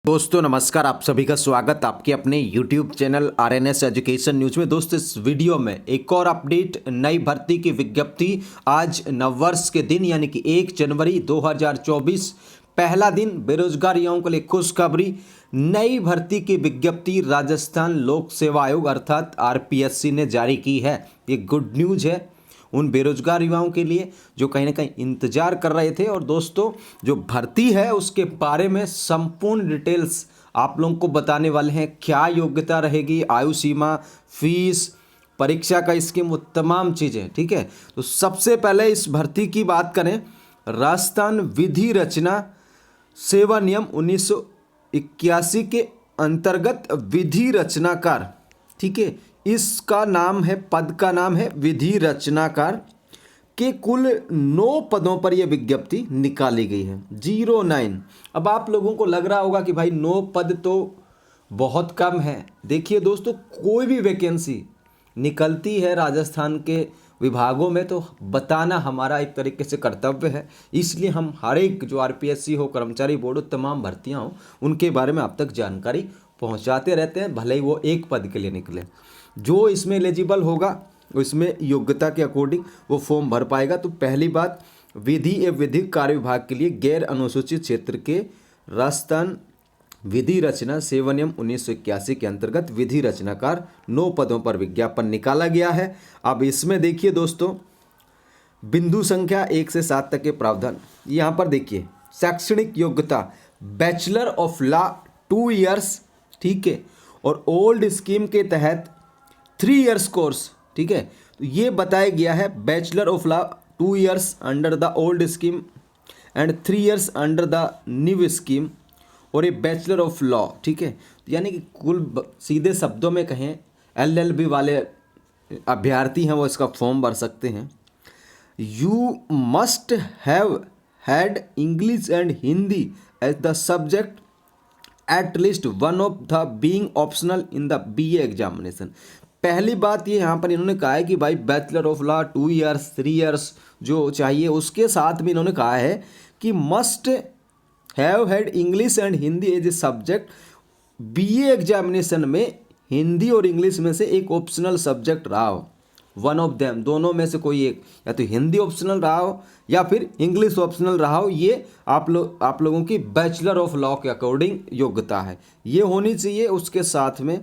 दोस्तों नमस्कार, आप सभी का स्वागत आपके अपने YouTube channel RNS education news में। दोस्तों इस वीडियो में एक और अपडेट, नई भर्ती की विज्ञप्ति। आज नववर्ष के दिन यानी कि 1 जनवरी 2024 पहला दिन, बेरोजगार युवाओं के लिए खुशखबरी। नई भर्ती की विज्ञप्ति राजस्थान लोक सेवा आयोग अर्थात RPSC ने जारी की है। ये गुड न्यूज है उन बेरोजगार युवाओं के लिए जो कहीं ना कहीं इंतजार कर रहे थे। और दोस्तों जो भर्ती है उसके बारे में संपूर्ण डिटेल्स आप लोगों को बताने वाले हैं। क्या योग्यता रहेगी, आयु सीमा, फीस, परीक्षा का स्कीम, वो तमाम चीज़ें, ठीक है। तो सबसे पहले इस भर्ती की बात करें, राजस्थान विधि रचना सेवा नियम 1981 के अंतर्गत विधि रचनाकार, ठीक है, इसका नाम है, पद का नाम है विधि रचनाकार के कुल 9 पदों पर यह विज्ञप्ति निकाली गई है। 09। अब आप लोगों को लग रहा होगा कि भाई 9 पद तो बहुत कम है। देखिए दोस्तों, कोई भी वैकेंसी निकलती है राजस्थान के विभागों में तो बताना हमारा एक तरीके से कर्तव्य है। इसलिए हम हर एक जो RPSC हो, कर्मचारी बोर्ड हो, तमाम भर्तियां हो, उनके बारे में आप तक जानकारी पहुंचाते रहते हैं, भले ही वो एक पद के लिए निकले। जो इसमें एलिजिबल होगा इसमें योग्यता के अकॉर्डिंग वो फॉर्म भर पाएगा। तो पहली बात, विधि एवं विधिक कार्य विभाग के लिए गैर अनुसूचित क्षेत्र के राजस्थान विधि रचना सेवा नियम 1981 के अंतर्गत विधि रचनाकार 9 पदों पर विज्ञापन निकाला गया है। अब इसमें देखिए दोस्तों, बिंदु संख्या 1 से 7 तक के प्रावधान यहाँ पर देखिए। शैक्षणिक योग्यता बैचलर ऑफ लॉ 2 इयर्स, ठीक है, और ओल्ड स्कीम के तहत 3 इयर्स कोर्स, ठीक है। तो ये बताया गया है bachelor of law 2 years under the old scheme and 3 years under the new scheme, और ये बैचलर ऑफ लॉ, ठीक है। यानी कि कुल सीधे शब्दों में कहें LLB वाले अभ्यर्थी हैं वो इसका फॉर्म भर सकते हैं। You must have had English and Hindi as the subject at least one of the being optional in the BA examination. पहली बात ये यहाँ पर इन्होंने कहा है कि भाई bachelor of law 2 years 3 years जो चाहिए, उसके साथ में इन्होंने कहा है कि must have had English and Hindi as a subject. BA examination में हिंदी और इंग्लिश में से एक ऑप्शनल सब्जेक्ट रहा हो, वन ऑफ देम, दोनों में से कोई एक, या तो हिंदी ऑप्शनल रहा हो या फिर इंग्लिश ऑप्शनल रहा हो। ये आप लोगों की बैचलर ऑफ लॉ के अकॉर्डिंग योग्यता है, ये होनी चाहिए। उसके साथ में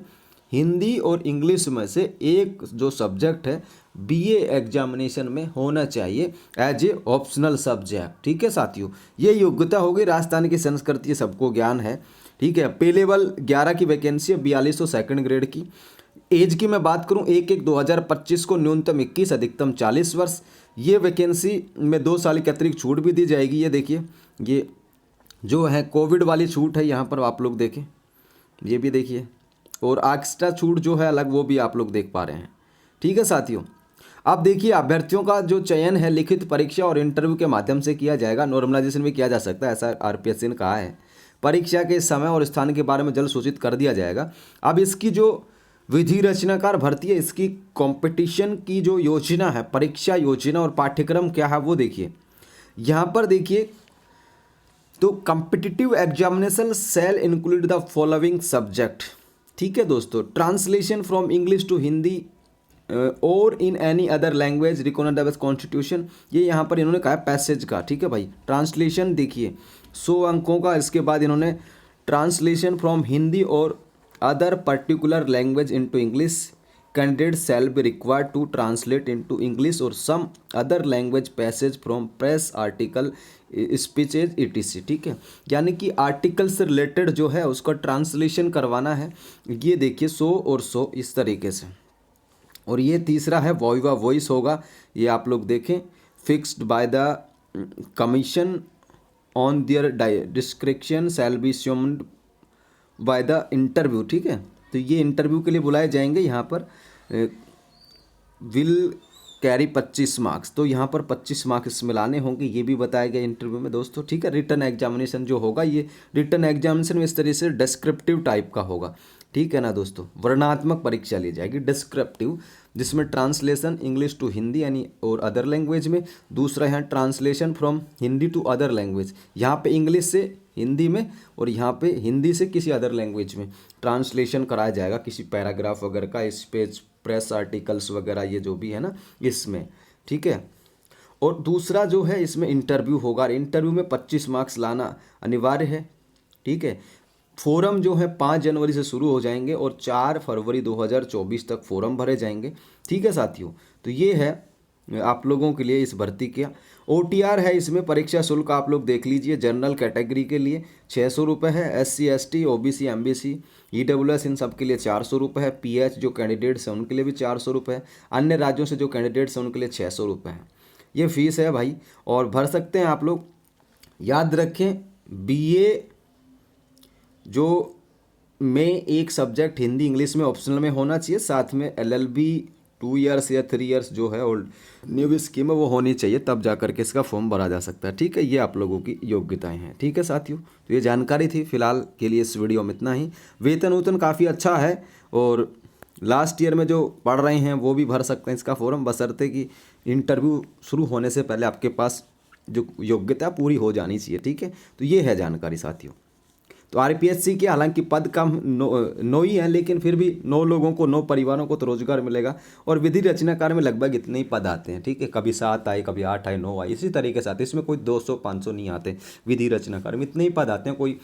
हिंदी और इंग्लिश में से एक जो सब्जेक्ट है BA एग्जामिनेशन में होना चाहिए एज ए ऑप्शनल सब्जेक्ट, ठीक है साथियों। ये योग्यता होगी। राजस्थान की संस्कृति सबको ज्ञान है, ठीक है। पे लेवल 11 की वैकेंसी है, 4200 सेकंड ग्रेड की। एज की मैं बात करूं 1/1/2025 को न्यूनतम 21, अधिकतम 40 वर्ष। ये वैकेंसी में 2 साल की अतिरिक्त छूट भी दी जाएगी। ये देखिए, ये जो है कोविड वाली छूट है, यहाँ पर आप लोग देखें, ये भी देखिए, और एक्स्ट्रा छूट जो है अलग, वो भी आप लोग देख पा रहे हैं, ठीक है साथियों। अब देखिए, अभ्यर्थियों का जो चयन है लिखित परीक्षा और इंटरव्यू के माध्यम से किया जाएगा। नॉर्मलाइजेशन भी किया जा सकता है, ऐसा RPSC ने कहा है। परीक्षा के समय और स्थान के बारे में जल्द सूचित कर दिया जाएगा। अब इसकी जो विधि रचनाकार भर्ती है, इसकी कंपटीशन की जो योजना है, परीक्षा योजना और पाठ्यक्रम क्या है वो देखिए। यहाँ पर देखिए, तो competitive examination shall include the following subject, ठीक है दोस्तों। Translation from English to Hindi और in any other language recognised by constitution. ये यहाँ पर इन्होंने कहा पैसेज का, ठीक है भाई। ट्रांसलेशन देखिए 100 अंकों का। इसके बाद इन्होंने ट्रांसलेशन फ्रॉम हिंदी और other particular language into English, candidate shall be required to translate into English और some other language passage from press article speeches ETC, ठीक है। यानी कि आर्टिकल से रिलेटेड जो है उसका ट्रांसलेशन करवाना है। ये देखिए 100 और 100 इस तरीके से। और ये तीसरा है वॉइवा वॉइस होगा, ये आप लोग देखें, fixed by the commission on their description shall be assumed by the interview, ठीक है। तो ये इंटरव्यू के लिए बुलाए जाएंगे। यहाँ पर विल कैरी 25 मार्क्स, तो यहाँ पर 25 मार्क्स इसमें लाने होंगे, ये भी बताया गया इंटरव्यू में दोस्तों, ठीक है। रिटन एग्जामिनेशन जो होगा, ये रिटन एग्जामिनेशन में इस तरीके से डिस्क्रिप्टिव टाइप का होगा, ठीक है ना दोस्तों। वर्णनात्मक परीक्षा ली जाएगी डिस्क्रिप्टिव, जिसमें ट्रांसलेशन इंग्लिश टू हिंदी यानी और अदर लैंग्वेज में। दूसरा यहाँ translation from Hindi to other language, यहाँ पे इंग्लिश से हिंदी में और यहाँ पे हिंदी से किसी अदर लैंग्वेज में ट्रांसलेशन कराया जाएगा, किसी पैराग्राफ वगैरह का, स्पेच प्रेस आर्टिकल्स वगैरह ये जो भी है ना इसमें, ठीक है। और दूसरा जो है इसमें इंटरव्यू होगा, इंटरव्यू में 25 मार्क्स लाना अनिवार्य है, ठीक है। फोरम जो है 5 जनवरी से शुरू हो जाएंगे और 4 फरवरी 2024 तक फोरम भरे जाएंगे, ठीक है साथियों। तो ये है आप लोगों के लिए इस भर्ती का। OTR है इसमें, परीक्षा शुल्क आप लोग देख लीजिए। जनरल कैटेगरी के लिए 600 रुपये है, SC ST OBC MBC EWS इन सब के लिए 400 रुपये है। PH जो कैंडिडेट्स हैं उनके लिए भी 400 रुपये है। अन्य राज्यों से जो कैंडिडेट्स हैं उनके लिए 600 रुपये है। ये फीस है भाई, और भर सकते हैं आप लोग। याद रखें BA जो में एक सब्जेक्ट हिंदी इंग्लिश में ऑप्शनल में होना चाहिए, साथ में LLB 2 ईयर्स या 3 ईयर्स जो है ओल्ड न्यू स्कीम है वो होनी चाहिए, तब जा करके इसका फॉर्म भरा जा सकता है, ठीक है। ये आप लोगों की योग्यताएं हैं, ठीक है साथियों। तो ये जानकारी थी फिलहाल के लिए इस वीडियो में इतना ही। वेतन काफ़ी अच्छा है, और लास्ट ईयर में जो पढ़ रहे हैं वो भी भर सकते हैं इसका फॉर्म, बशर्ते कि इंटरव्यू शुरू होने से पहले आपके पास जो योग्यता पूरी हो जानी चाहिए, ठीक है। तो ये है जानकारी साथियों। तो RPSC के हालांकि पद कम 9 ही हैं, लेकिन फिर भी 9 लोगों को 9 परिवारों को तो रोजगार मिलेगा। और विधि रचनाकार में लगभग इतने ही पद आते हैं, ठीक है। कभी 7 आए, कभी 8 आए, 9 आए, इसी तरीके से आते हैं। इसमें कोई 200-500 नहीं आते, विधि रचनाकार में इतने ही पद आते हैं। कोई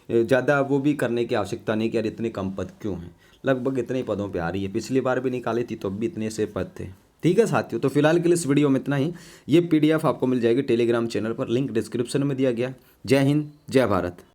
ज़्यादा वो भी करने की आवश्यकता नहीं कि यार इतने कम पद क्यों हैं, लगभग इतने ही पदों पर आ रही है। पिछली बार भी निकाली थी तो भी इतने से पद थे, ठीक है साथियों। तो फिलहाल के लिए इस वीडियो में इतना ही। ये PDF आपको मिल जाएगी टेलीग्राम चैनल पर, लिंक डिस्क्रिप्शन में दिया गया। जय हिंद, जय भारत।